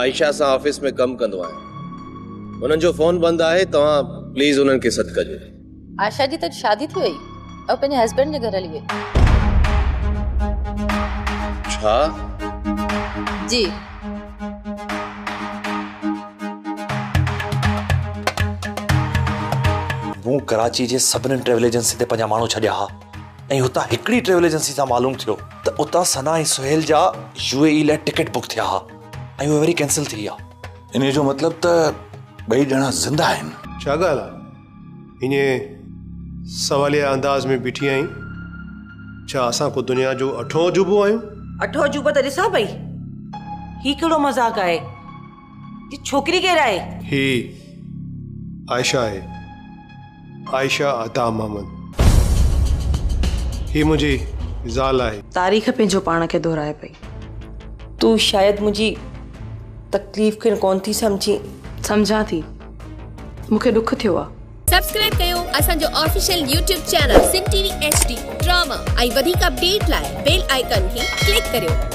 आयशा सां ऑफिस में कम कंदो आहियां। उन्हनि जो फोन बंदि आहे, तव्हां प्लीज उन्हनि खे सॾु कजो। आयशा जी त शादी थी वई और पंहिंजे हस्बैंड जे घर हली वई। छा? जी। मूं कराची जे सभिनी ट्रेवल एजेंसी ते पंहिंजा माण्हू छॾिया हा ऐं हुतां हिकिड़ी ट्रेवल एजेंसी सां मालूम थियो त उतां सना ऐं सुहेल जा UAE लाइ टिकट बुक थिया हा ऐं उहे वरी कैंसिल थी विया। इन जो मतिलब त ॿई ॼणा ज़िंदा आहिनि। छा ॻाल्हि आहे? ईअं सवालिया अंदाज़ में बीठी आहीं। छा असां को दुनिया जो अठों अजूबो आहियूं? अठों अजूबो त ॾिसां पई। ही कहिड़ो मज़ाक आहे? ही छोकिरी केरु आहे? ही आयशा आहे, आयशा अता मोहम्मद। ही मुंहिंजी ज़ाल आहे। तारीख़ पंहिंजो पाण खे दोहराए पई। तूं शायदि मुंहिंजी तकलीफ़ खे कोन थी सम्झां थी। मूंखे दुख थियो आहे। सब्सक्राइब कयो असांजो official YouTube channel Singh TV HD drama ऐं वधीक अपडेट लाइ बेल आइकन खे क्लिक करियो।